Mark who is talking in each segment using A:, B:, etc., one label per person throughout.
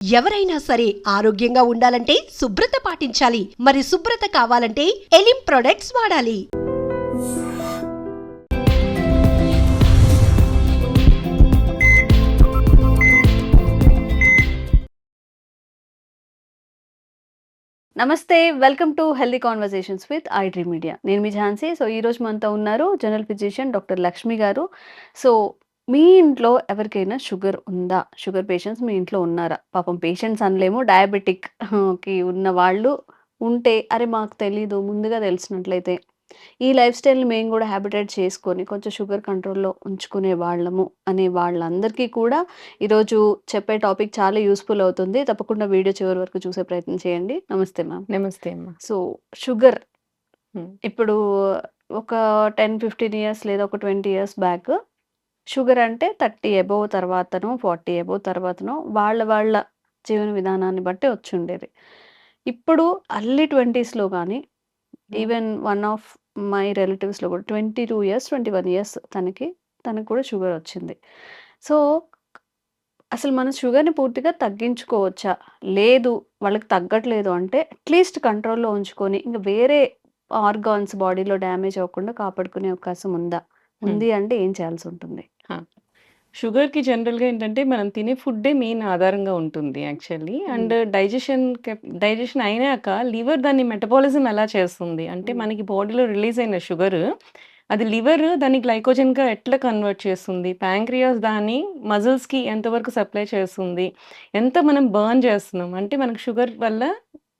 A: ఎవరైనా సరే ఆరోగ్యంగా ఉండాలంటే శుభ్రత పాటించాలి. మరి శుభ్రత కావాలంటే ఎలిం ప్రొడక్ట్స్ వాడాలి.
B: నమస్తే, welcome to healthy conversations with I dream media. నేను మీ ఝాన్సీ. సో ఈ రోజు మనతో ఉన్నారు జనరల్ ఫిజిషియన్ డాక్టర్ లక్ష్మి గారు. సో మీ ఇంట్లో ఎవరికైనా షుగర్ ఉందా? షుగర్ పేషెంట్స్ మీ ఇంట్లో ఉన్నారా? పాపం పేషెంట్స్ అనలేము, డయాబెటిక్ కి ఉన్న వాళ్ళు ఉంటే, అరే మాకు తెలీదు, ముందుగా తెలిసినట్లయితే ఈ లైఫ్ స్టైల్ని మేము కూడా హ్యాబిటేట్ చేసుకొని కొంచెం షుగర్ కంట్రోల్లో ఉంచుకునే వాళ్ళము అనే వాళ్ళందరికీ కూడా ఈరోజు చెప్పే టాపిక్ చాలా యూస్ఫుల్ అవుతుంది. తప్పకుండా వీడియో చివరి వరకు చూసే ప్రయత్నం చేయండి. నమస్తే మ్యామ్.
C: నమస్తే అమ్మా.
B: సో షుగర్
C: హ్మ్.
B: ఇప్పుడు ఒక 10-15 ఇయర్స్ లేదా ఒక 20 ఇయర్స్ బ్యాక్ షుగర్ అంటే 30 అబోవ్ తర్వాతనో 40 అబోవ్ తర్వాతనో వాళ్ళ జీవన విధానాన్ని బట్టి వచ్చుండేది. ఇప్పుడు అర్లీ 20స్‌లో కానీ ఈవెన్ వన్ ఆఫ్ మై రిలేటివ్స్‌లో కూడా 22 ఇయర్స్, 21 ఇయర్స్ తనకి కూడా షుగర్ వచ్చింది. సో అసలు మనం షుగర్‌ని పూర్తిగా తగ్గించుకోవచ్చా? లేదు, వాళ్ళకి తగ్గట్లేదు అంటే అట్‌లీస్ట్ కంట్రోల్‌లో ఉంచుకొని ఇంక వేరే ఆర్గాన్స్ బాడీలో డ్యామేజ్ అవ్వకుండా కాపాడుకునే అవకాశం ఉందా?
C: హ్మ్.
B: ఉంది అంటే ఏం చేయాల్సుంటుంది?
C: ఆ! షుగర్‌కి జనరల్‌గా ఏంటంటే, మనం తినే ఫుడ్డే మెయిన్ ఆధారంగా ఉంటుంది యాక్చువల్లీ. అండ్ డైజెషన్ అయినాక లివర్ దాన్ని మెటబాలిజం ఎలా చేస్తుంది అంటే,
B: హ్మ్.
C: మనకి బాడీలో రిలీజ్ అయిన షుగరు, అది లివర్ దాన్ని గ్లైకోజన్‌గా ఎట్లా కన్వర్ట్ చేస్తుంది, ప్యాంక్రియాస్ దాన్ని మజిల్స్‌కి ఎంతవరకు సప్లై చేస్తుంది, ఎంత మనం బర్న్ చేస్తున్నాం అంటే, మనకు షుగర్ వల్ల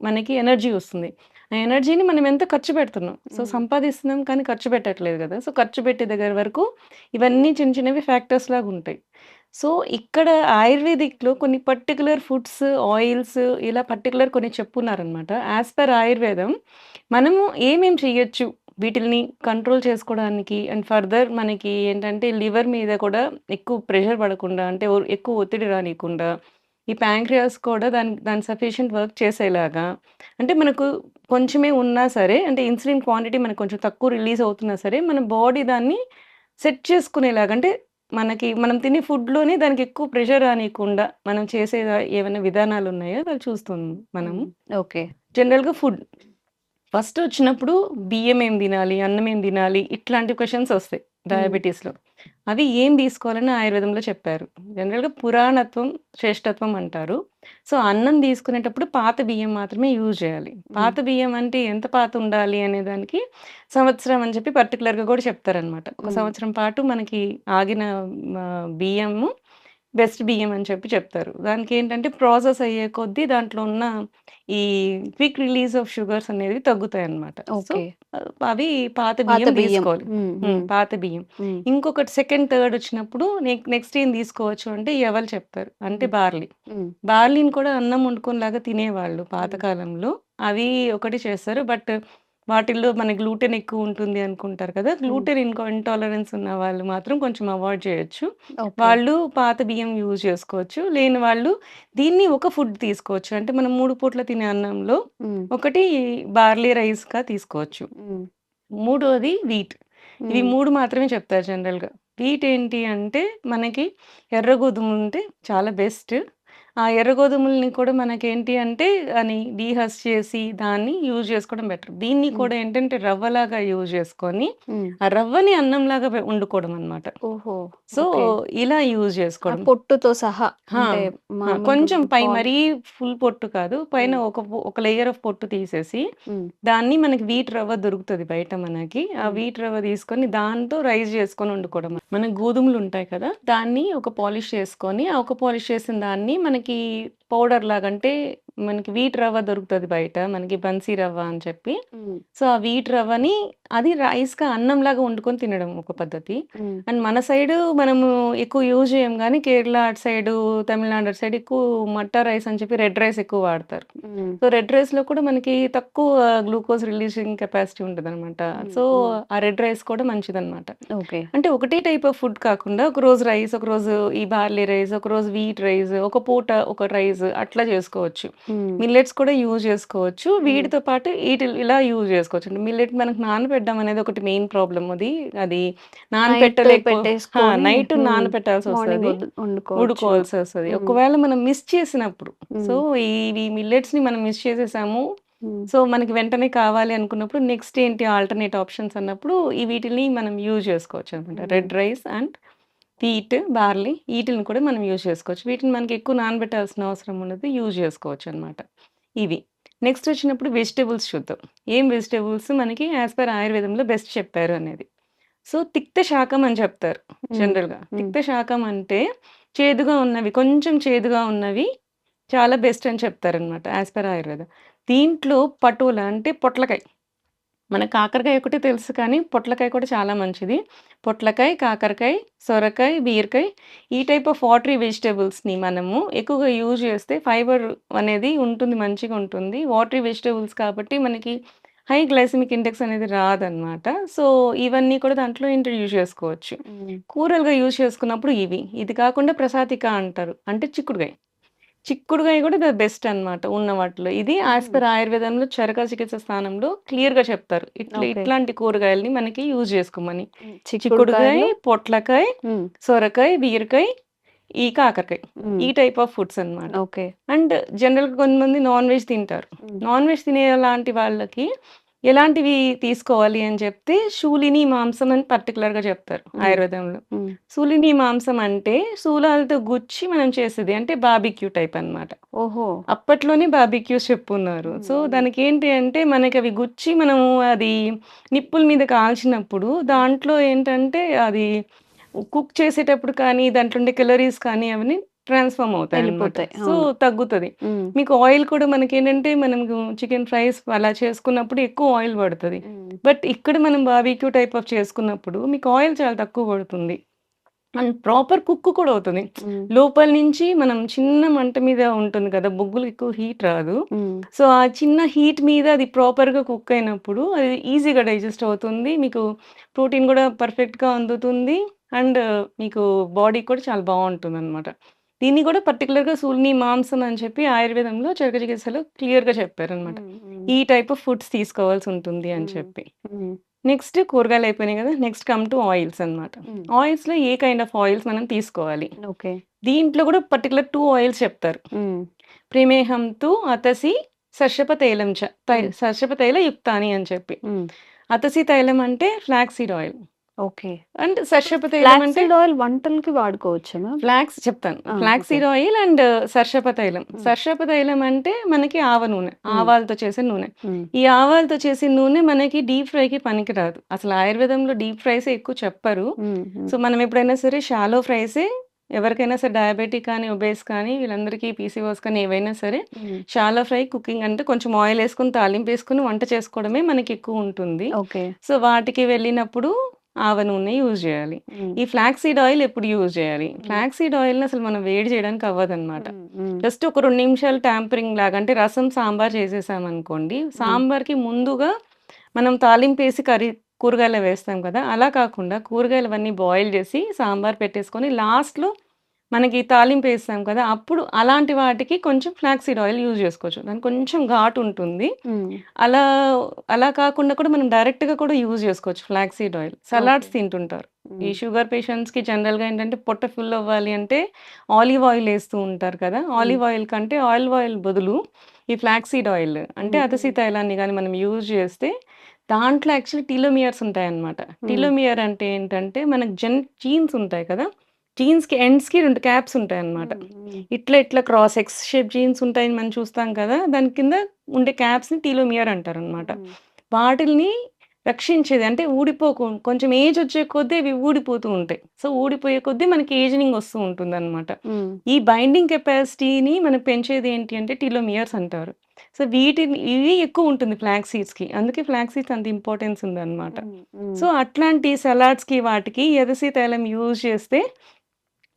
C: మనకి ఎనర్జీ వస్తుంది. ఆ ఎనర్జీని మనం ఎంత ఖర్చు పెడుతున్నాం. సో,
B: హ్మ్.
C: సంపాదిస్తున్నాం కానీ ఖర్చు పెట్టట్లేదు కదా! సో, ఖర్చు పెట్టే దగ్గర వరకు ఇవన్నీ చిన్న చిన్నవి ఫ్యాక్టర్స్ లాగుంటాయి. సో, ఇక్కడ ఆయుర్వేదిక్‌లో కొన్ని పర్టిక్యులర్ ఫుడ్స్, ఆయిల్స్ ఇలా పర్టిక్యులర్ కొన్ని చెప్పున్నారనమాట. యాస్ పర్ ఆయుర్వేదం మనము ఏమేం చెయ్యొచ్చు వీటిల్ని కంట్రోల్ చేసుకోవడానికి అండ్ ఫర్దర్ మనకి ఏంటంటే లివర్ మీద కూడా ఎక్కువ ప్రెషర్ పడకుండా అంటే ఎక్కువ ఒత్తిడి రానీయకుండా, ఈ ప్యాంక్రియాస్ కూడా దాని సఫిషియంట్ వర్క్ చేసేలాగా అంటే మనకు కొంచెమే ఉన్నా సరే అంటే ఇన్సులిన్ క్వాంటిటీ మనకు కొంచెం తక్కువ రిలీజ్ అవుతున్నా సరే మన బాడీ దాన్ని సెట్ చేసుకునేలాగా అంటే మనం తినే ఫుడ్‌లోనే దానికి ఎక్కువ ప్రెషర్ రానీయకుండా మనం చేసే ఏవైనా విధానాలున్నాయో అవి చూస్తాం మనము.
B: హ్మ్. ఓకే.
C: జనరల్‌గా ఫుడ్ ఫస్ట్ వచ్చినప్పుడు బియ్యం ఏం తినాలి? అన్నం ఏం తినాలి? ఇట్లాంటి క్వెషన్స్ ఒస్తాయి
B: హ్మ్.
C: డయాబెటిస్‌లో. అవి ఏం తీసుకోవాలని ఆయుర్వేదంలో చెప్పారు. జనరల్‌గా పురాణత్వం, శ్రేష్ఠత్వం అంటారు. సో, అన్నం తీసుకునేటప్పుడు పాత బియ్యం మాత్రమే యూజ్ చేయాలి.
B: హ్మ్.
C: పాత బియ్యం అంటే ఎంత పాత ఉండాలి అనే దానికి సంవత్సరం అని చెప్పి పర్టిక్యులర్‌గా కూడా చెప్తారనమాట. ఒక
B: హ్మ్.
C: సంవత్సరం పాటు మనకి ఆగిన బియ్యము బెస్ట్ బియ్యం అని చెప్పి చెప్తారు. దానికేంటంటే ప్రాసెస్ అయ్యే కొద్దీ దాంట్లో ఉన్న ఈ క్విక్ రిలీజ్ ఆఫ్ షుగర్స్ అనేవి తగ్గుతాయన్నమాట. So,
B: okay.
C: అవి పాత
B: పాత
C: బియ్యం
B: బియ్యం.
C: తీసుకోవాలి.
B: హ్మ్. హ్మ్.
C: పాత బియ్యం.
B: హ్మ్.
C: ఇంకొకటి సెకండ్, థర్డ్ వచ్చినప్పుడు నెక్స్ట్ ఏం తీసుకోవచ్చు అంటే యవలు చెప్తారు. అంటే
B: హ్మ్.
C: బార్లీ.
B: హ్మ్.
C: బార్లీని కూడా అన్నం వండుకోనిలాగా తినేవాళ్ళు
B: హ్మ్.
C: పాతకాలంలో. అవి ఒకటి చేస్తారు. బట్ వాటిల్లో మన గ్లూటెన్ ఎక్కువ ఉంటుంది అనుకుంటారు కదా!
B: హ్మ్.
C: గ్లూటెన్ ఇంటాలరెన్స్ ఉన్న వాళ్ళు మాత్రం కొంచెం అవాయిడ్ చేయొచ్చు.
B: ఓకే.
C: వాళ్ళు పాత బియ్యం యూజ్ చేసుకోవచ్చు. లేని వాళ్ళు దీన్ని ఒక ఫుడ్ తీసుకోవచ్చు. అంటే మనం 3 పూట్ల తినే అన్నంలో
B: హ్మ్.
C: ఒకటి బార్లీ రైస్‌గా తీసుకోవచ్చు.
B: హ్మ్.
C: మూడోది వీట్. ఇవి
B: హ్మ్.
C: 3 మాత్రమే చెప్తారు జనరల్‌గా. వీట్ ఏంటి అంటే మనకి ఎర్ర గోధుమలుంటే చాలా బెస్ట్. ఆ ఎర్ర గోధుమలని కూడా మనకేంటి అంటే అని డీహస్ చేసి దాన్ని యూజ్ చేసుకోవడం బెటర్. దీన్ని
B: హ్మ్.
C: కూడా ఏంటంటే రవ్వలాగా యూజ్ చేసుకొని,
B: హ్మ్.
C: ఆ రవ్వని అన్నంలాగా వండుకోవడం అన్నమాట.
B: ఓహో!
C: So,
B: okay.
C: ఇలా యూజ్
B: ఆ
C: చేసుకోవడం.
B: పొట్టుతో సహా
C: ఆ!
B: అంటే
C: ఆ!
B: మామూలుగా
C: కొంచెం
B: ఇప్పుడు
C: పై మరీ ఫుల్ పొట్టు కాదు. పైన
B: హ్మ్.
C: ఒక లేయర్ ఆఫ్ పొట్టు తీసేసి,
B: హ్మ్.
C: దాన్ని మనకి వీట్ రవ్వ దొరుకుతది బయట మనకి. ఆ
B: హ్మ్.
C: వీట్ రవ్వ తీసుకొని దాంతో రైస్ చేసుకొని వండుకోవడం. మన గోధుమలుంటాయి కదా! దాన్ని ఒక పాలిష్ చేసుకొని, ఆ ఒక పాలిష్ చేసిన దాన్ని మనకి పౌడర్ లాగా అంటే మనకి వీట్ రవ్వ దొరుకుతది బయట. మనకి బన్సీ రవ్వ అని చెప్పి.
B: హ్మ్.
C: సో, ఆ వీట్ రవ్వని అది రైస్‌గా అన్నంలాగా వండుకొని తినడం ఒక పద్ధతి.
B: హ్మ్.
C: అండ్ మన సైడు మనము ఎక్కువ యూజ్ చేయం గానీ, కేరళ అటు సైడు, తమిళనాడు అటు సైడ్ ఎక్కువ మట్టా రైస్ అని చెప్పి రెడ్ రైస్ ఎక్కువ వాడతారు.
B: హ్మ్.
C: సో, రెడ్ రైస్‌లో కూడా మనకి తక్కువ గ్లూకోజ్ రిలీజింగ్ కెపాసిటీ ఉంటదనమాట.
B: హ్మ్.
C: సో,
B: హ్మ్.
C: ఆ రెడ్ రైస్ కూడా మంచిదనమాట.
B: ఓకే.
C: అంటే ఒకటే టైప్ ఆఫ్ ఫుడ్ కాకుండా ఒకరోజు రైస్, ఒకరోజు ఈ బార్లీ రైస్, ఒకరోజు వీట్ రైస్, ఒక పూట ఒక రైస్ అట్లా చేసుకోవచ్చు. మిల్లెట్స్ కూడా యూజ్ చేసుకోవచ్చు. వీటితో పాటు ఇలా యూజ్ చేసుకోవచ్చు. మిల్లెట్ మనకు నానబెట్టడం అనేది ఒకటి మెయిన్ ప్రాబ్లమ్ అది. అది
B: నైట్
C: నానబెట్టలేకపో
B: పెట్టేసుకొని
C: నైట్ నానబెట్టాల్సి
B: మార్నింగ్
C: వస్తది.
B: వండుకోవచ్చు.
C: ఉడుకోవాల్సి వస్తది. ఒకవేళ మనం మిస్ చేసినప్పుడు సో, ఇవి మిల్లెట్స్‌ని మనం మిస్ చేసేసాము. సో, మనకి వెంటనే కావాలి అనుకున్నప్పుడు నెక్స్ట్ ఏంటి ఆల్టర్‌నేట్ ఆప్షన్స్ అన్నప్పుడు వీటిల్ని మనం యూజ్ చేసుకోవచ్చనమాట. Red rice and wheat, barley ఈటిలిని కూడా మనం యూజ్ చేసుకోవచ్చు. వీటిని మనకి ఎక్కువ నానబెట్టాల్సిన అవసరం ఉండదు. యూజ్ చేసుకోవచ్చనమాట. ఇవి. నెక్స్ట్ వచ్చినప్పుడు వెజిటబుల్స్ చూద్దాం. ఏం వెజిటబుల్స్ మనకి యాస్ పర్ ఆయుర్వేదంలో బెస్ట్ చెప్పారు అనేది. సో, తిక్త శాకం అని చెప్తారు జనరల్‌గా. తిక్త శాకం అంటే చేదుగా ఉన్నవి, కొంచెం చేదుగా ఉన్నవి చాలా బెస్ట్ అని చెప్తారనమాట యాస్ పర్ ఆయుర్వేద. దీంట్లో పటోల అంటే పొట్లకాయ. మనకు కాకరకాయ ఒకటే తెలుసు కానీ పొట్లకాయ కూడా చాలా మంచిది. పొట్లకాయ, కాకరకాయ, సొరకాయ, బీరకాయ ఈ టైప్ ఆఫ్ వాటరీ వెజిటబుల్స్‌ని మనము ఎక్కువగా యూజ్ చేస్తే ఫైబర్ అనేది ఉంటుంది, మంచిగా ఉంటుంది. వాటరీ వెజిటబుల్స్ కాబట్టి మనకి హై గ్లైసెమిక్ ఇండెక్స్ అనేది రాదనమాట. సో, ఇవన్నీ కూడా దాంట్లో ఇంట్రొడ్యూస్ చేసుకోవచ్చు. కూరలుగా యూజ్ చేసుకున్నప్పుడు ఇవి. ఇది కాకుండా ప్రసాతిక అంటారు. అంటే చిక్కుడుగాయ. చిక్కుడుగాయ కూడా బెస్ట్ అన్నమాట ఉన్న వాటిలో. ఇది యాస్ పర్ ఆయుర్వేదంలో చరక చికిత్స స్థానంలో క్లియర్‌గా చెప్తారు.
B: ఓకే.
C: ఇట్లాంటి కూరగాయలని మనకి యూజ్ చేసుకోమని. చిక్కుడుగాయ,
B: చిక్కుడుకాయలు
C: పొట్లకాయ, సొరకాయ, బీరకాయ, ఈ కాకరకాయ. ఈ టైప్ ఆఫ్ ఫుడ్స్ అన్నమాట.
B: ఓకే.
C: అండ్ జనరల్‌గా కొంతమంది నాన్ వెజ్ తింటారు. నాన్ వెజ్ తినేలాంటి వాళ్ళకి ఎలాంటివి తీసుకోవాలి అని చెప్తే శూలిని మాంసం అని పర్టిక్యులర్‌గా చెప్తారు ఆయుర్వేదంలో. శూలిని మాంసం అంటే శూలాలతో గుచ్చి మనం చేసేది. అంటే బార్బిక్యూ టైప్ అన్నమాట.
B: ఓహో!
C: అప్పట్లోనే బార్బిక్యూస్ చెప్పున్నారు. సో, దానికేంటి అంటే మనకవి గుచ్చి మనము అది నిప్పుల మీద కాల్చినప్పుడు దాంట్లో ఏంటంటే అది కుక్ చేసేటప్పుడు కానీ దాంట్లో ఉండే కేలరీస్ కానీ అవన్నీ ట్రాన్స్‌ఫార్మ్ అవుతాయన్నమాట.
B: వెళ్ళిపోతాయి.
C: సో,
B: అవును.
C: తగ్గుతది. మీకు ఆయిల్ కూడా మనకేంటంటే మనకు చికెన్ ఫ్రైస్ అలా చేసుకున్నప్పుడు ఎక్కువ ఆయిల్ పడతది. బట్ ఇక్కడ మనం బార్బిక్యూ టైప్ ఆఫ్ చేసుకున్నప్పుడు మీకు ఆయిల్ చాలా తక్కువ పడుతుంది. అండ్ ప్రాపర్ కుక్ కూడా అవుతుంది. లోపల నుంచి మనం చిన్న మంట మీద ఉంటుంది కదా! బొగ్గులు ఎక్కువ హీట్ రాదు. సో, ఆ చిన్న హీట్ మీద అది ప్రాపర్‌గా కుక్ అయినప్పుడు అది ఈజీగా డైజెస్ట్ అవుతుంది. మీకు ప్రోటీన్ కూడా పర్ఫెక్ట్‌గా అందుతుంది. అండ్ మీకు బాడీకి కూడా చాలా బావుంటుందనమాట. దీన్ని కూడా పర్టిక్యులర్‌గా శూలిని మాంసం అని చెప్పి ఆయుర్వేదంలో చరక చికిత్సలో క్లియర్‌గా చెప్పారనమాట. ఈ టైప్ ఆఫ్ ఫుడ్స్ తీసుకోవాల్సి ఉంటుంది అని చెప్పి. నెక్స్ట్ కూరగాయలు అయిపోయినాయి కదా! నెక్స్ట్ కమ్ టు ఆయిల్స్ అన్నమాట. ఆయిల్స్‌లో ఏ కైండ్ ఆఫ్ ఆయిల్స్ మనం తీసుకోవాలి.
B: ఓకే.
C: దీంట్లో కూడా పర్టిక్యులర్ 2 ఆయిల్స్ చెప్తారు. ప్రేమేహం తు అతసి సర్షప తైలం చ. సర్షప తైల యుక్తాని అని చెప్పి. అతసి తైలం అంటే flax seed oil.
B: Okay.
C: And సర్షప తైలం
B: ఫ్లాక్స్
C: అంటే
B: సీడ్ ఆయిల్ వంటలకి వాడుకోవచ్చా మ్యామ్?
C: ఫ్లాక్స్ చెప్తాను.
B: ఆ!
C: Flax
B: okay.
C: Seed oil and సర్షప తైలం. సర్షప తైలం అంటే మనకి ఆవ నూనె. ఆవాలతో చేసే నూనె. ఈ ఆవాలతో చేసే నూనె మనకి డీప్ ఫ్రైకి పనికిరాదు. అసలు ఆయుర్వేదంలో డీప్ ఫ్రైసే ఎక్కువ చెప్పరు. సో, మనం ఎప్పుడైనా సరే షాలో ఫ్రైసే ఎవరికైనా సరే డయాబెటిక్ కానీ, ఒబేస్ కానీ వీళ్ళందరికీ పీసీఓఎస్ కానీ ఏవైనా సరే షాలో ఫ్రై కుకింగ్ అంటే కొంచెం ఆయిల్ ఏసుకొని, తాలింపేసుకొని వంట చేసుకోవడమే మనకి ఎక్కువ ఉంటుంది.
B: ఓకే.
C: సో, వాటికి వెళ్ళినప్పుడు ఆవ నూనె యూజ్ చేయాలి. ఈ ఫ్లాక్స్ సీడ్ ఆయిల్ ఎప్పుడు యూజ్ చేయాలి? ఫ్లాక్స్ సీడ్ ఆయిల్‌ని అసలు మనం వేడి చేయడానికి అవ్వదన్నమాట. జస్ట్ ఒక 2 నిమిషాలు ట్యాంపరింగ్ లాగా అంటే రసం, సాంబార్ చేసేసామనుకోండి. సాంబార్‌కి ముందుగా మనం తాలింపేసి కూరగాయలు వేస్తాం కదా! అలా కాకుండా కూరగాయలవన్నీ బాయిల్ చేసి సాంబార్ పెట్టేసుకొని లాస్ట్‌లో మనకి తాలింపేస్తాం కదా! అప్పుడు అలాంటి వాటికి కొంచెం ఫ్లాక్స్ సీడ్ ఆయిల్ యూజ్ చేసుకోవచ్చు. దానికి కొంచెం ఘాటు ఉంటుంది. అలా అలా కాకుండా కూడా మనం డైరెక్ట్‌గా కూడా యూజ్ చేసుకోవచ్చు ఫ్లాక్స్ సీడ్ ఆయిల్. సలాడ్స్ తింటుంటారు. ఈ షుగర్ పేషెంట్స్‌కి జనరల్‌గా ఏంటంటే పొట్ట ఫుల్ అవ్వాలి అంటే ఆలివ్ ఆయిల్ ఏస్తూ ఉంటారు కదా! ఆలివ్ ఆయిల్ కంటే ఆలివ్ ఆయిల్ బదులు ఈ ఫ్లాక్స్ సీడ్ ఆయిల్ అంటే అతసి తైలాన్ని గాని మనం యూజ్ చేస్తే దాంట్లో యాక్చువల్లీ టీలోమియర్స్ ఉంటాయన్నమాట. టీలోమియర్ అంటే ఏంటంటే మనకు జీన్స్ ఉంటాయి కదా! జీన్స్‌కి ఎండ్స్‌కి 2 క్యాప్స్ ఉంటాయన్నమాట. ఇట్లా క్రాస్ ఎక్స్ షేప్ జీన్స్ ఉంటాయని మనం చూస్తాం కదా! దాని కింద ఉండే క్యాప్స్‌ని టీలోమియర్ అంటారన్నమాట. వాటిల్ని రక్షించేది అంటే కొంచెం ఏజ్ వచ్చే కొద్దీ అవి ఊడిపోతూ ఉంటాయి. సో, ఊడిపోయే కొద్దీ మనకి ఏజింగ్ వస్తూ ఉంటుందన్నమాట. ఈ బైండింగ్ కెపాసిటీని మనం పెంచేది ఏంటి అంటే టీలోమియర్స్ అంటారు. సో, ఇవి ఎక్కువ ఉంటుంది ఫ్లాక్స్ సీడ్స్‌కి. అందుకే ఫ్లాక్స్ సీడ్స్ అంత ఇంపార్టెన్స్ ఉందన్నమాట. సో, అట్లాంటి సలాడ్స్‌కి వాటికి ఎర్రసి తైలం యూజ్ చేస్తే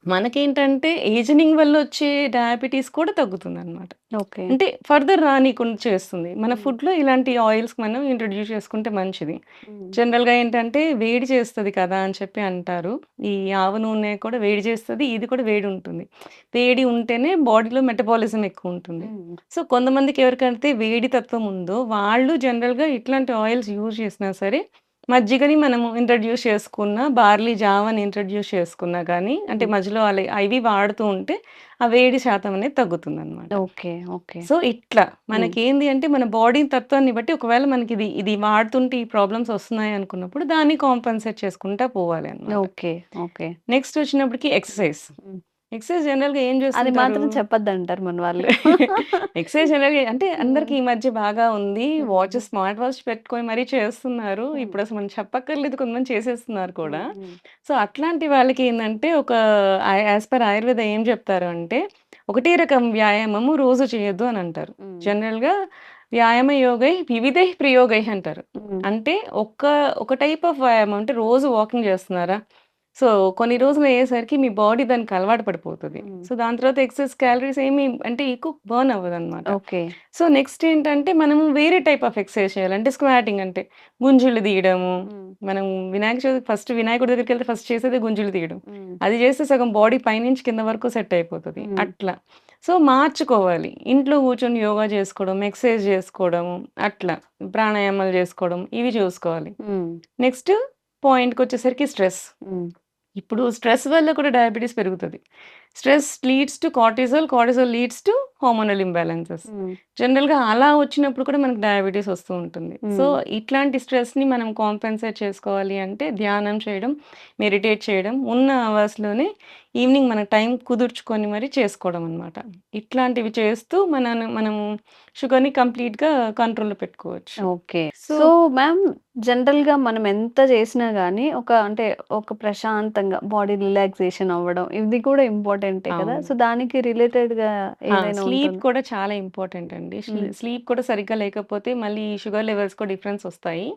C: మనకేంటంటే ఏజనింగ్ వల్ల వచ్చే డయాబెటీస్ కూడా తగ్గుతుందనమాట.
B: ఓకే.
C: అంటే ఫర్దర్ రానీకుండా చేస్తుంది. మన
B: హ్మ్.
C: ఫుడ్‌లో ఇలాంటి ఆయిల్స్ మనం ఇంట్రొడ్యూస్ చేసుకుంటే మంచిది.
B: హ్మ్.
C: జనరల్‌గా ఏంటంటే వేడి చేస్తది కదా అని చెప్పి అంటారు. ఈ ఆవ నూనె కూడా వేడి చేస్తది. ఇది కూడా వేడి ఉంటుంది. వేడి ఉంటేనే బాడీలో మెటబాలిజం ఎక్కువ ఉంటుంది.
B: హ్మ్.
C: సో, కొంతమందికి ఎవరికైతే వేడి తత్వం ఉందో వాళ్ళు జనరల్‌గా ఇట్లాంటి ఆయిల్స్ యూజ్ చేసినా సరే మజ్జిగని మనము ఇంట్రొడ్యూస్ చేసుకున్నా, బార్లీ జావని ఇంట్రొడ్యూస్ చేసుకున్నా గానీ, అంటే
B: హ్మ్.
C: మధ్యలో అవి వాడుతూ ఉంటే, ఆ వేడి శాతం అనేది తగ్గుతుందనమాట.
B: ఓకే. ఓకే.
C: సో, ఇట్లా
B: హ్మ్.
C: మనకేంది అంటే, మన బాడీ తత్వాన్ని బట్టి ఒకవేళ మనకిది ఇది వాడుతుంటే ఈ ప్రాబ్లమ్స్ వస్తున్నాయి అనుకున్నప్పుడు, దాన్ని కాంపెన్సేట్ చేసుకుంటా పోవాలి అనమాట.
B: ఓకే. ఓకే.
C: నెక్స్ట్ వచ్చినప్పటికి ఎక్సర్సైజ్.
B: హ్మ్.
C: ఎక్సర్సైజ్ జనరల్‌గా ఏం
B: అది
C: చేస్తుంటారు?
B: మాత్రం చెప్పొద్దంటారు మన వాళ్ళు.
C: ఎక్సర్సైజ్ జనరల్‌గా అంటే
B: హ్మ్.
C: అందరికి ఈ మధ్య బాగా ఉంది.
B: హ్మ్.
C: స్మార్ట్ వాచ్ పెట్టుకొని మరీ చేస్తున్నారు.
B: హ్మ్.
C: ఇప్పుడసలు మనం చెప్పక్కర్లేదు కొంతమంది చేసేస్తున్నారు కూడా.
B: హ్మ్. హ్మ్.
C: సో, అట్లాంటి వాళ్ళకేందంటే ఒక యాస్ పర్ ఆయుర్వేద ఏం చెప్తారు అంటే, ఒకటే రకం వ్యాయామము రోజు చేయొద్దు అనంటారు.
B: హ్మ్.
C: జనరల్‌గా వ్యాయామ యోగై వివిధై ప్రయోగై అంటారు.
B: హ్మ్.
C: అంటే ఒక టైప్ ఆఫ్ వ్యాయామం అంటే రోజు వాకింగ్ చేస్తున్నారా? సో, కొన్ని రోజులు అయ్యేసరికి మీ బాడీ దానికి అలవాటు పడిపోతది.
B: హ్మ్.
C: సో, దాని తర్వాత ఎక్సెస్ క్యాలరీస్ ఏమి అంటే ఎక్కువ బర్న్ అవ్వదనమాట.
B: ఓకే.
C: సో, నెక్స్ట్ ఏంటంటే మనము వేరే టైప్ ఆఫ్ ఎక్సర్సైజ్ చేయాలి. అంటే స్క్వాటింగ్ అంటే గుంజులు తీయడము.
B: హ్మ్.
C: మనం వినాయక చవితి ఫస్ట్ వినాయకుడి దగ్గరికెళ్తే ఫస్ట్ చేసేదే గుంజులు తీయడం.
B: హ్మ్.
C: అది చేస్తే సగం బాడీ పైనుంచి కింద వరకు సెట్ అయిపోతది.
B: హ్మ్.
C: అట్లా. సో, మార్చుకోవాలి. ఇంట్లో కూర్చొని యోగా చేసుకోవడం, ఎక్సర్సైజ్ చేసుకోవడము అట్లా. ప్రాణాయామాలు చేసుకోవడం ఇవి చూసుకోవాలి.
B: హ్మ్.
C: నెక్స్ట్ పాయింట్‌కొచ్చేసరికి స్ట్రెస్.
B: హ్మ్.
C: ఇప్పుడు స్ట్రెస్ వల్ల కూడా డయాబెటిస్ పెరుగుతది. Stress leads to cortisol, cortisol leads to hormonal imbalances.
B: Hmm.
C: జనరల్‌గా అలా వచ్చినప్పుడు కూడా మనకు డయాబెటిస్ వస్తూ ఉంటుంది. సో,
B: హ్మ్.
C: ఇట్లాంటి స్ట్రెస్‌ని మనం కాంపెన్సేట్ చేసుకోవాలి అంటే ధ్యానం చేయడం, మెడిటేట్ చేయడం, ఉన్న అవర్స్‌లోనే ఈవినింగ్ మన టైం కుదుర్చుకొని మరి చేసుకోవడం అన్నమాట. ఇట్లాంటివి చేస్తూ మనము షుగర్‌ని కంప్లీట్‌గా కంట్రోల్‌లో పెట్టుకోవచ్చు.
B: ఓకే.
C: సో
B: సో, మ్యామ్ జనరల్‌గా మనం ఎంత చేసినా గాని అంటే ఒక ప్రశాంతంగా బాడీ రిలాక్సేషన్ అవ్వడం ఇది కూడా ఇంపార్టెంటే కదా!
C: అవును.
B: సో, దానికి రిలేటెడ్‌గా ఏదైనా
C: స్లీప్
B: ఉంటుందా?
C: కూడా చాలా ఇంపార్టెంట్ అండి.
B: హ్మ్.
C: స్లీప్ కూడా సరిగ్గా లేకపోతే మళ్ళీ షుగర్ లెవెల్స్ కూడా డిఫరెన్స్ ఒస్తాయి.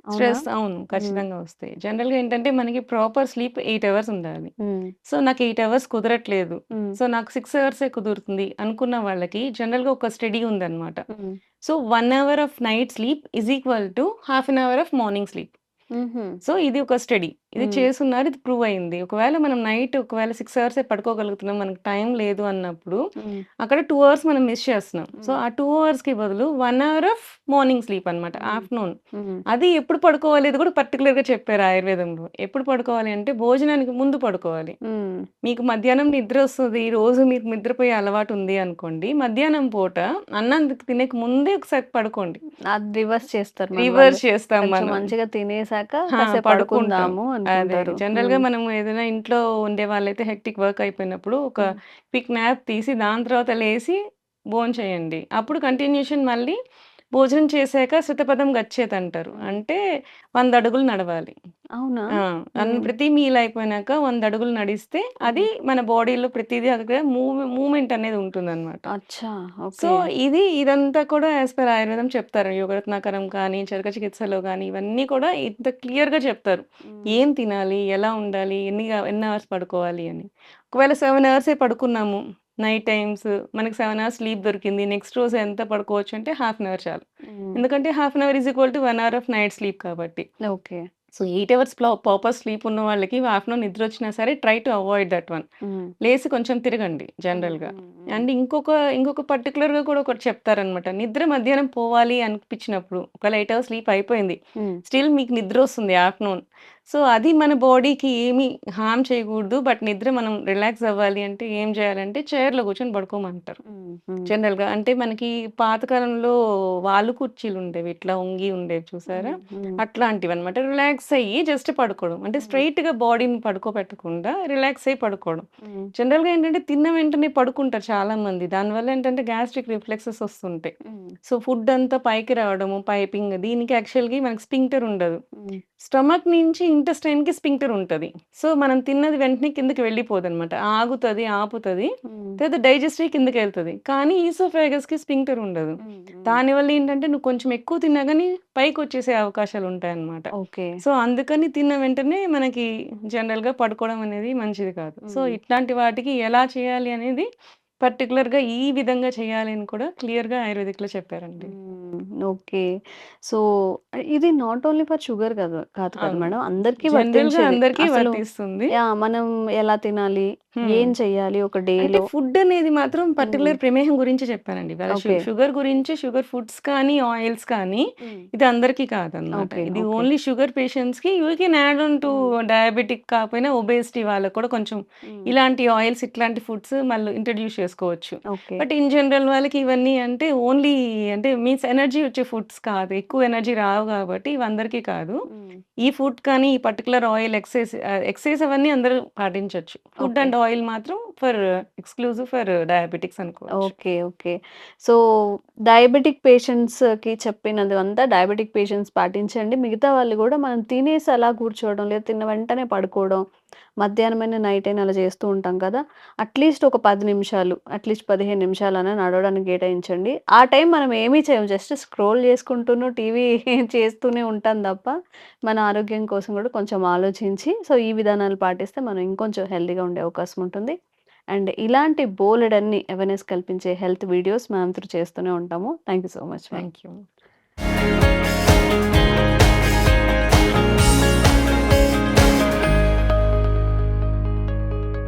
B: అవునా?
C: అవును.
B: హ్మ్.
C: ఖచ్చితంగా ఒస్తాయి. జనరల్‌గా ఏంటంటే మనకి ప్రాపర్ స్లీప్ 8 అవర్స్ ఉండాలి.
B: హ్మ్.
C: సో, నాకు 8 అవర్స్ కుదరట్లేదు.
B: హ్మ్.
C: సో, నాకు 6 అవర్సే కుదురుతుంది అనుకున్న వాళ్ళకి జనరల్‌గా ఒక స్టడీ ఉందన్నమాట.
B: Hmm.
C: So, 1 hour of night sleep is equal to half an hour of morning sleep.
B: హుహు.
C: సో, ఇది ఒక స్టడీ. ఇది
B: హ్మ్.
C: చేసున్నారు. ఇది ప్రూవ్ అయింది. ఒకవేళ మనం నైట్ 6 అవర్సే పడుకోగలుగుతున్నాం. మనకు టైం లేదు అన్నప్పుడు,
B: హ్మ్.
C: అక్కడ 2 అవర్స్ మనం మిస్ చేస్తున్నాం. సో,
B: హ్మ్.
C: ఆ 2 అవర్స్‌కి బదులు 1 అవర్ ఆఫ్ మార్నింగ్ స్లీప్ అన్నమాట.
B: హ్మ్.
C: ఆఫ్టర్‌నూన్.
B: హ్మ్.
C: అది ఎప్పుడు పడుకోవాలి ఇది కూడా పర్టిక్యులర్‌గా చెప్పారు ఆయుర్వేదంలో. ఎప్పుడు పడుకోవాలి అంటే భోజనానికి ముందు పడుకోవాలి.
B: హ్మ్.
C: మీకు మధ్యాహ్నం నిద్రొస్తది. రోజు మీకు నిద్రపోయే అలవాటుంది అనుకోండి. మధ్యాహ్నం పూట అన్నం తినక ముందే ఒకసారి పడుకోండి.
B: అది రివర్స్ చేస్తారు మన వాళ్ళు.
C: రివర్స్ చేస్తాం
B: కొంచెం
C: మనం.
B: మంచిగా తినేసాక
C: ఆ!
B: కాసేపు
C: పడుకుంటాం.
B: పడుకుందాము
C: అదే.
B: అనుకుంటారు.
C: జనరల్‌గా
B: హ్మ్.
C: మనం ఏదైనా ఇంట్లో ఉండేవాళ్ళైతే హెక్టిక్ వర్క్ అయిపోయినప్పుడు ఒక
B: హ్మ్.
C: క్విక్ న్యాప్ తీసి దాని తర్వాత లేసి భోంచేయండి. అప్పుడు కంటిన్యూషన్ మళ్ళీ భోజనం చేశాక శతపథం గచ్చేతంటారు.
B: హ్మ్.
C: అంటే 100 అడుగులు నడవాలి.
B: అవునా?
C: ఆ!
B: హ్మ్.
C: ప్రతి మీల్ అయిపోయినాక 100 అడుగులు నడిస్తే అది
B: హ్మ్.
C: మన బాడీలో ప్రతిదీ అక్కడ మూవ్‌మెంట్ అనేది ఉంటుందన్నమాట.
B: అచ్చా!
C: So,
B: okay.
C: ఇదంతా కూడా యాస్ పర్ ఆయుర్వేదం చెప్తారు. యోగరత్నాకరం కానీ, చరక చికిత్సలో గానీ, ఇవన్నీ కూడా ఇంత క్లియర్‌గా చెప్తారు.
B: హ్మ్.
C: ఏం తినాలి? ఎలా ఉండాలి? ఎన్ని అవర్స్ పడుకోవాలి అని. ఒకవేళ 7 అవర్సే పడుకున్నాము. నైట్ టైమ్స్ మనకి 7 అవర్స్ స్లీప్ దొరికింది. నెక్స్ట్ రోజు ఎంత పడుకోవచ్చు అంటే హాఫ్ అన్ అవర్ చాలు.
B: హ్మ్.
C: ఎందుకంటే half an hour is equal to 1 hour of night sleep కాబట్టి.
B: Okay.
C: So, 8 hours proper sleep ఉన్న వాళ్ళకి ఆఫ్టర్‌నూన్ నిద్రొచ్చినా సరే try to avoid that one.
B: Hmm.
C: లేసి కొంచెం తిరగండి
B: హ్మ్.
C: జనరల్‌గా.
B: హ్మ్. హ్మ్.
C: అండ్ ఇంకొక పర్టిక్యులర్‌గా కూడా ఒకటి చెప్తారనమాట. నిద్ర మధ్యాహ్నం పోవాలి అనిపించినప్పుడు ఒకవేళ 8 అవర్స్ స్లీప్ అయిపోయింది.
B: హ్మ్.
C: స్టిల్ మీకు నిద్రొస్తుంది ఆఫ్టర్‌నూన్. సో, అది మన బాడీకి ఏమి హార్మ్ చేయకూడదు. బట్ నిద్ర మనం రిలాక్స్ అవ్వాలి అంటే ఏం చేయాలంటే చైర్‌లో కూర్చొని పడుకోమంటారు.
B: హ్మ్. హ్మ్.
C: జనరల్‌గా. అంటే మనకి పాతకాలంలో వాలు కుర్చీలుండేవి. ఇట్లా వంగి ఉండేవి చూసారా?
B: హ్మ్. హ్మ్.
C: అట్లాంటివన్నమాట. రిలాక్స్ అయ్యి జస్ట్ పడుకోవడం. అంటే
B: హ్మ్.
C: స్ట్రెయిట్‌గా బాడీని పడుకోబెట్టకుండా రిలాక్స్ అయ్యి పడుకోవడం.
B: హ్మ్.
C: జనరల్‌గా ఏంటంటే తిన్న వెంటనే పడుకుంటారు చాలామంది. దానివల్ల ఏంటంటే గ్యాస్ట్రిక్ రిఫ్లెక్సెస్ వస్తుంటాయి.
B: హ్మ్.
C: సో, ఫుడ్ అంతా పైకి రావడము, పైపింగ్ దీనికి యాక్చువల్‌గా మనకి స్ఫింక్టర్ ఉండదు.
B: హ్మ్.
C: స్టమక్ నుంచి ఇంటెస్టైన్‌కి స్ఫింక్టర్ ఉంటది. సో, మనం తిన్నది వెంటనే కిందకి వెళ్ళిపోదనమాట. ఆగుతది, ఆపుతది.
B: హ్మ్.
C: తర్వాత డైజెస్ట్ అయ్యి కిందకెళ్తది. కానీ ఈసోఫాగస్‌కి స్ఫింక్టర్ ఉండదు.
B: హ్మ్. హ్మ్.
C: దానివల్ల ఏంటంటే నువ్వు కొంచెం ఎక్కువ తిన్నా గానీ పైకొచ్చేసే అవకాశాలుంటాయన్నమాట.
B: ఓకే.
C: సో, అందుకని తిన్న వెంటనే మనకి జనరల్‌గా పడుకోవడం అనేది మంచిది కాదు. సో,
B: హ్మ్.
C: ఇట్లాంటి వాటికి ఎలా చేయాలి అనేది పర్టిక్యులర్‌గా ఈ విధంగా చేయాలి అని కూడా క్లియర్‌గా ఆయుర్వేదిక్‌లో చెప్పారండి.
B: హ్మ్. ఓకే. సో, ఇది నాట్ ఓన్లీ ఫర్ షుగర్ కాదు కదా
C: అవును.
B: మేడం. అందరికీ
C: జనరల్‌గా
B: వర్తించేది.
C: అందరికీ
B: అసలు
C: వర్తిస్తుంది.
B: యాహ్! మనం ఎలా తినాలి?
C: హ్మ్.
B: ఏం చెయ్యాలి ఒక
C: అంటే
B: డేలో?
C: ఫుడ్ అనేది మాత్రం
B: హ్మ్.
C: పర్టిక్యులర్ ప్రమేహం గురించి చెప్పానండి. ఇవాళ
B: ఓకే.
C: షుగర్ గురించి షుగర్ ఫుడ్స్ కానీ, ఆయిల్స్ కానీ
B: హ్మ్.
C: ఇది అందరికీ కాదనమాట.
B: ఓకే.
C: ఇది
B: ఓకే.
C: ఓన్లీ షుగర్ పేషెంట్స్‌కి you can add on to
B: హ్మ్.
C: డయాబెటిక్ కాకపోయినా ఒబేసిటీ వాళ్ళకి కూడా కొంచెం
B: హ్మ్.
C: ఇలాంటి ఆయిల్స్, ఇట్లాంటి ఫుడ్స్ మళ్ళీ ఇంట్రొడ్యూస్ చేసుకోవచ్చు.
B: ఓకే.
C: బట్ ఇన్ జనరల్ వాళ్ళకి ఇవన్నీ అంటే ఓన్లీ అంటే మీన్స్ ఎనర్జీ వచ్చే ఫుడ్స్ కాదు. ఎక్కువ ఎనర్జీ రావు కాబట్టి ఇవి అందరికీ కాదు.
B: హ్మ్.
C: ఈ ఫుడ్ కానీ, ఈ పర్టిక్యులర్ ఆయిల్ ఎక్సైజ్ అవన్నీ అందరూ పాటించొచ్చు. Food
B: okay.
C: అండ్ ఆయిల్ మాత్రం ఎక్స్‌క్లూజివ్ ఫర్ డయాబెటిక్స్ అనుకోవచ్చు.
B: ఓకే. ఓకే. సో, డయాబెటిక్ పేషెంట్స్‌కి చెప్పినదంతా డయాబెటిక్ పేషెంట్స్ పాటించండి. మిగతా వాళ్ళు గూడా మనం తినేసి అలా కూర్చోవడం, లేదా తిన్న వెంటనే పడుకోవడం, మధ్యాహ్నమైనా, నైట్ అయినా అలా చేస్తూ ఉంటాం కదా! అట్‌లీస్ట్ ఒక 10 నిమిషాలు, అట్‌లీస్ట్ 15 నిమిషాలన్నా నడవడానికి కేటాయించండి. ఆ టైం మనం ఏమీ చేయము. జస్ట్ స్క్రోల్ చేసుకుంటూను, టీవీ చేస్తూనే ఉంటాం తప్ప, మన ఆరోగ్యం కోసం కూడా కొంచెం ఆలోచించి, సో, ఈ విధానాలు పాటిస్తే మనం ఇంకొంచెం హెల్తీగా ఉండే అవకాశం ఉంటుంది. అండ్ ఇలాంటి బోలెడన్ని అవేర్‌నెస్ కల్పించే హెల్త్ వీడియోస్ మనం త్రూ చేస్తూనే ఉంటాము. Thank you so much ma'am.
C: Thank you.